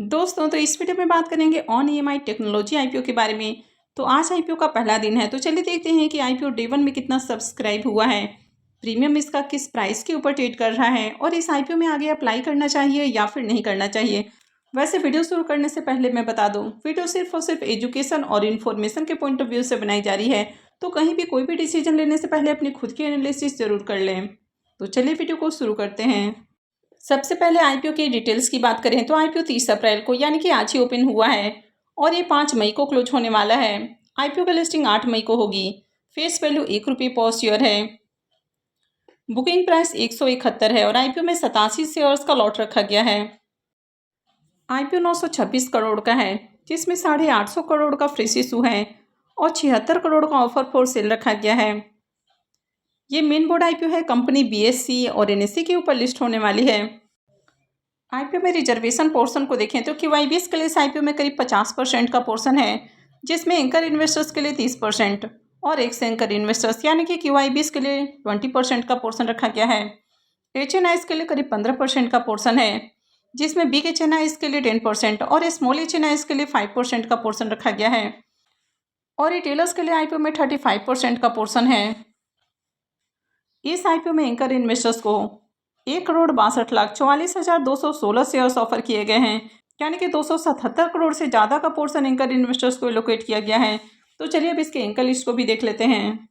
दोस्तों तो इस वीडियो में बात करेंगे ऑन ईएमआई टेक्नोलॉजी आईपीओ के बारे में। तो आज आईपीओ का पहला दिन है, तो चलिए देखते हैं कि आईपीओ डे 1 में कितना सब्सक्राइब हुआ है, प्रीमियम इसका किस प्राइस के ऊपर ट्रेड कर रहा है और इस आईपीओ में आगे अप्लाई करना चाहिए या फिर नहीं करना चाहिए। वैसे वीडियो शुरू करने से पहले मैं बता दूं, वीडियो सिर्फ और सिर्फ एजुकेशन और इन्फॉर्मेशन के पॉइंट ऑफ व्यू से बनाई जा रही है, तो कहीं भी कोई भी डिसीजन लेने से पहले अपनी खुद की एनालिसिस जरूर कर लें। तो चलिए वीडियो को शुरू करते हैं। सबसे पहले आईपीओ की डिटेल्स की बात करें तो आईपीओ 30 अप्रैल को यानी कि आज ही ओपन हुआ है और ये 5 मई को क्लोज होने वाला है। आईपीओ का लिस्टिंग 8 मई को होगी। फेस वैल्यू ₹1 पर शेयर है। बुकिंग प्राइस 171 है और आईपीओ में 87 शेयर्स का लॉट रखा गया है। आईपीओ 926 करोड़ का है, जिसमें 850 करोड़ का फ्रेश इशू है और 76 करोड़ का ऑफर फॉर सेल रखा गया है। ये मेन बोर्ड आईपीओ है, कंपनी बीएससी और एनएससी के ऊपर लिस्ट होने वाली है। आईपीओ में रिजर्वेशन पोर्शन को देखें तो क्यूआईबीएस के लिए इस आईपीओ में करीब 50% का पोर्शन है, जिसमें एंकर इन्वेस्टर्स के लिए 30% और एक्स एंकर इन्वेस्टर्स यानी कि क्यूआईबीएस के लिए 20% का पोर्शन रखा गया है। एचएनआईस के लिए करीब 15% का पोर्शन है, जिसमें बिग एचएनआईस के लिए 10% और स्मॉल एचएनआईस के लिए 5% का पोर्शन रखा गया है और रिटेलर्स के लिए आईपीओ में 35% का पोर्शन है। इस आईपीओ में एंकर इन्वेस्टर्स को 1,62,44,216 शेयर्स ऑफर किए गए हैं, यानी कि 277 करोड़ से ज़्यादा का पोर्शन एंकर इन्वेस्टर्स को एलोकेट किया गया है। तो चलिए अब इसके एंकर लिस्ट को भी देख लेते हैं।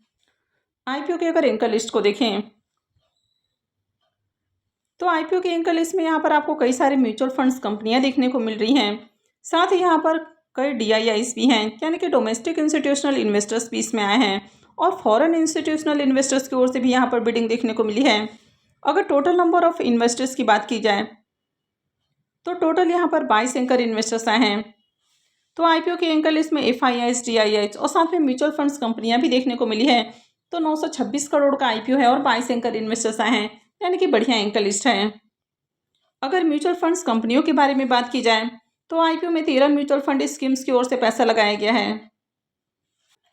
आईपीओ के अगर एंकर लिस्ट को देखें तो आईपीओ के एंकर लिस्ट में यहाँ पर आपको कई सारे म्यूचुअल फंड्स कंपनियाँ देखने को मिल रही हैं। साथ ही यहाँ पर कई डीआईआईस भी हैं, यानी कि डोमेस्टिक इंस्टीट्यूशनल इन्वेस्टर्स भी इसमें आए हैं और फॉरेन इंस्टीट्यूशनल इन्वेस्टर्स की ओर से भी यहाँ पर बिडिंग देखने को मिली है। अगर टोटल नंबर ऑफ इन्वेस्टर्स की बात की जाए तो टोटल यहाँ पर 22 एंकर इन्वेस्टर्स आए हैं। तो आईपीओ के एंकर लिस्ट में एफआईआईस, डीआईआईस और साथ में म्यूचुअल फंड्स कंपनियां भी देखने को मिली है। तो 926 करोड़ का आईपीओ है और 22 एंकर इन्वेस्टर्स आए हैं, यानी कि बढ़िया एंकर लिस्ट है। अगर म्यूचुअल फंड्स कंपनियों के बारे में बात की जाए तो आईपीओ में 13 म्यूचुअल फंड स्कीम्स की ओर से पैसा लगाया गया है।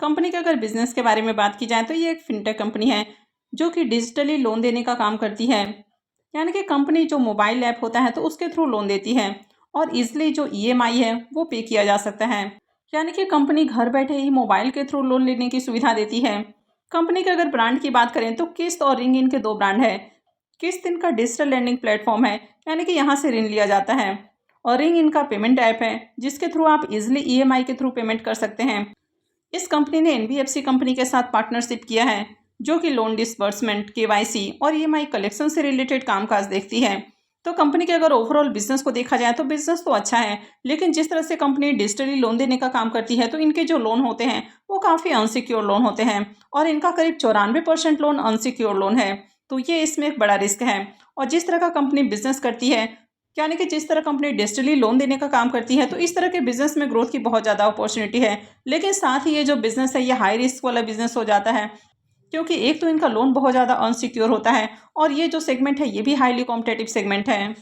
कंपनी के अगर बिजनेस के बारे में बात की जाए तो ये एक फिनटेक कंपनी है जो कि डिजिटली लोन देने का काम करती है, यानी कि कंपनी जो मोबाइल ऐप होता है तो उसके थ्रू लोन देती है और इजली जो ईएमआई है वो पे किया जा सकता है, यानी कि कंपनी घर बैठे ही मोबाइल के थ्रू लोन लेने की सुविधा देती है। कंपनी के अगर ब्रांड की बात करें तो किस्त और रिंग इनके 2 ब्रांड है। किस्त इनका डिजिटल लैंडिंग प्लेटफॉर्म है, यानी कि यहाँ से ऋण लिया जाता है और रिंग इनका पेमेंट ऐप है जिसके थ्रू आप इजिली ईएमआई के थ्रू पेमेंट कर सकते हैं। इस कंपनी ने एनबीएफसी कंपनी के साथ पार्टनरशिप किया है जो कि लोन डिसबर्समेंट, केवाईसी और ईएमआई कलेक्शन से रिलेटेड कामकाज देखती है। तो कंपनी के अगर ओवरऑल बिजनेस को देखा जाए तो बिजनेस तो अच्छा है, लेकिन जिस तरह से कंपनी डिजिटली लोन देने का काम करती है तो इनके जो लोन होते हैं वो काफ़ी अनसिक्योर लोन होते हैं और इनका करीब 94% लोन अनसिक्योर लोन है। तो ये इसमें एक बड़ा रिस्क है। और जिस तरह का कंपनी बिजनेस करती है, यानी कि जिस तरह कंपनी डिजिटली लोन देने का काम करती है, तो इस तरह के बिजनेस में ग्रोथ की बहुत ज़्यादा अपॉर्चुनिटी है। लेकिन साथ ही ये जो बिजनेस है ये हाई रिस्क वाला बिजनेस हो जाता है, क्योंकि एक तो इनका लोन बहुत ज़्यादा अनसिक्योर होता है और ये जो सेगमेंट है ये भी हाईली कॉम्पिटेटिव सेगमेंट है।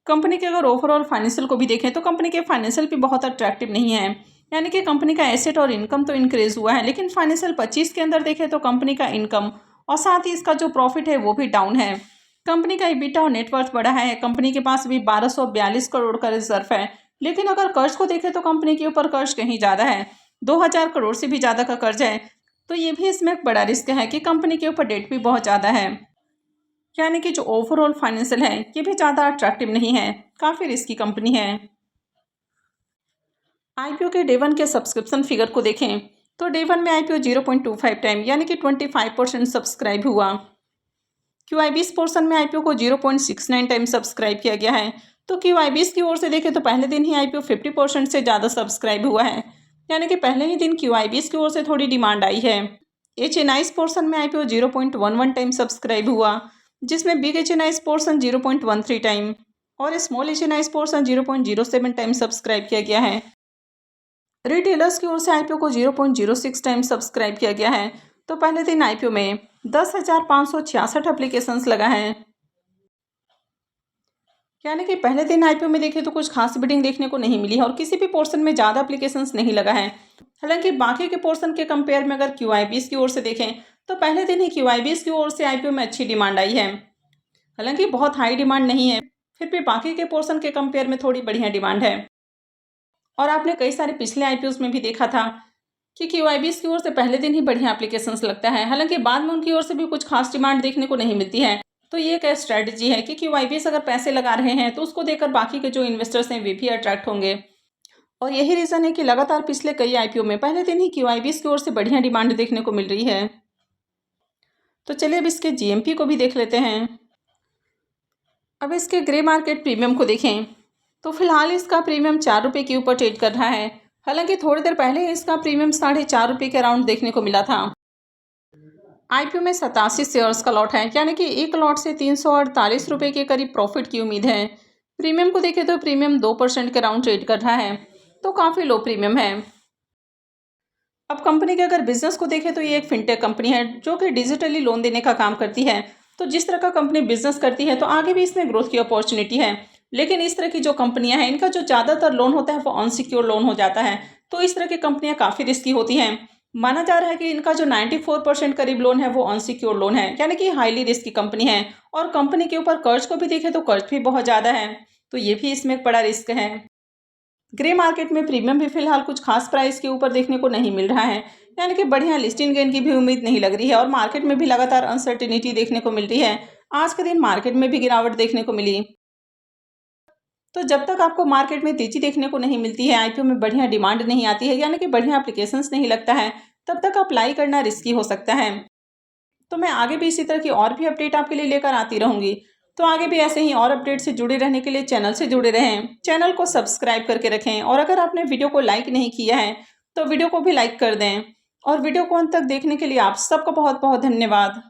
कंपनी के अगर ओवरऑल फाइनेंशियल को भी देखें तो कंपनी के फाइनेंशियल भी बहुत अट्रैक्टिव नहीं है, यानी कि कंपनी का एसेट और इनकम तो इंक्रीज हुआ है, लेकिन फाइनेंशियल 25 के अंदर देखें तो कंपनी का इनकम और साथ ही इसका जो प्रॉफिट है वो भी डाउन है। कंपनी का EBITDA और नेटवर्थ बढ़ा है, कंपनी के पास भी 1242 करोड़ का रिजर्व है, लेकिन अगर कर्ज को देखें तो कंपनी के ऊपर कर्ज कहीं ज़्यादा है, 2000 करोड़ से भी ज़्यादा का कर्ज है। तो ये भी इसमें एक बड़ा रिस्क है कि कंपनी के ऊपर डेट भी बहुत ज़्यादा है, यानी कि जो ओवरऑल फाइनेंशियल है ये भी ज़्यादा अट्रैक्टिव नहीं है, काफ़ी रिस्की कंपनी है। आईपीओ के डे 1 के सब्सक्रिप्शन फिगर को देखें तो डे 1 में आईपीओ 0.25 टाइम यानी कि 25% सब्सक्राइब हुआ। क्यूआईबीएस पोर्शन में आईपीओ को 0.69 टाइम सब्सक्राइब किया गया है। तो क्यूआईबीएस की ओर से देखें तो पहले दिन ही आईपीओ 50% से ज़्यादा सब्सक्राइब हुआ है, यानी कि पहले ही दिन क्यूआईबीएस की ओर से थोड़ी डिमांड आई है। एचएनआईस पोर्शन में आईपीओ 0.11 टाइम सब्सक्राइब हुआ, जिसमें बिग एचएनआईस पोर्शन 0.13 टाइम और small HNIs portion 0.07 time subscribe किया गया है। रिटेलर्स की ओर से आईपीओ को 0.06 टाइम सब्सक्राइब किया गया है। तो पहले दिन आईपीओ में 10,566 एप्लीकेशंस लगा है, यानी कि पहले दिन आईपीओ में देखें तो कुछ खास बिडिंग देखने को नहीं मिली है और किसी भी पोर्शन में ज़्यादा एप्लीकेशंस नहीं लगा है। हालांकि बाकी के पोर्शन के कंपेयर में अगर क्यूआईबीएस की ओर से देखें तो पहले दिन ही क्यूआईबीएस की ओर से आईपीओ में अच्छी डिमांड आई है। हालांकि बहुत हाई डिमांड नहीं है, फिर भी बाकी के पोर्शन के कंपेयर में थोड़ी बढ़िया डिमांड है। और आपने कई सारे पिछले आईपीओस में भी देखा था कि क्यूआईबीस की ओर से पहले दिन ही बढ़िया एप्लीकेशंस लगता है, हालांकि बाद में उनकी ओर से भी कुछ खास डिमांड देखने को नहीं मिलती है। तो ये एक स्ट्रैटेजी है कि क्यूआईबीस अगर पैसे लगा रहे हैं तो उसको देखकर बाकी के जो इन्वेस्टर्स हैं वे भी अट्रैक्ट होंगे। और यही रीज़न है कि लगातार पिछले कई आईपीओ में पहले दिन ही क्यूआईबीस की ओर से बढ़िया डिमांड देखने को मिल रही है। तो चलिए अब इसके जीएमपी को भी देख लेते हैं। अब इसके ग्रे मार्केट प्रीमियम को देखें तो फिलहाल इसका प्रीमियम 4 रुपये के ऊपर ट्रेड कर रहा है, हालांकि थोड़ी देर पहले इसका प्रीमियम 4.5 रुपये के अराउंड देखने को मिला था। आईपीओ में 87 शेयर्स का लॉट है, यानी कि एक लॉट से 348 रुपये के करीब प्रॉफिट की उम्मीद है। प्रीमियम को देखें तो प्रीमियम 2% के अराउंड ट्रेड कर रहा है, तो काफ़ी लो प्रीमियम है। अब कंपनी के अगर बिजनेस को देखें तो ये एक फिनटेक कंपनी है जो कि डिजिटली लोन देने का काम करती है। तो जिस तरह का कंपनी बिजनेस करती है तो आगे भी इसमें ग्रोथ की अपॉर्चुनिटी है, लेकिन इस तरह की जो कंपनियां हैं इनका जो ज़्यादातर लोन होता है वो अनसिक्योर लोन हो जाता है। तो इस तरह की कंपनियां काफ़ी रिस्की होती हैं। माना जा रहा है कि इनका जो 94% करीब लोन है वो अनसिक्योर लोन है, यानी कि हाईली रिस्की कंपनी है। और कंपनी के ऊपर कर्ज को भी देखें तो कर्ज भी बहुत ज़्यादा है, तो ये भी इसमें एक बड़ा रिस्क है। ग्रे मार्केट में प्रीमियम भी फिलहाल कुछ खास प्राइस के ऊपर देखने को नहीं मिल रहा है, यानी कि बढ़िया लिस्टिंग गेन की भी उम्मीद नहीं लग रही है। और मार्केट में भी लगातार अनसर्टेनिटी देखने को मिल रही है। आज के दिन मार्केट में भी गिरावट देखने को मिली। तो जब तक आपको मार्केट में तेजी देखने को नहीं मिलती है, आईपीओ में बढ़िया डिमांड नहीं आती है, यानी कि बढ़िया एप्लीकेशंस नहीं लगता है, तब तक अप्लाई करना रिस्की हो सकता है। तो मैं आगे भी इसी तरह की और भी अपडेट आपके लिए लेकर आती रहूँगी। तो आगे भी ऐसे ही और अपडेट से जुड़े रहने के लिए चैनल से जुड़े रहें, चैनल को सब्सक्राइब करके रखें। और अगर आपने वीडियो को लाइक नहीं किया है तो वीडियो को भी लाइक कर दें। और वीडियो को अंत तक देखने के लिए आप सबका बहुत बहुत धन्यवाद।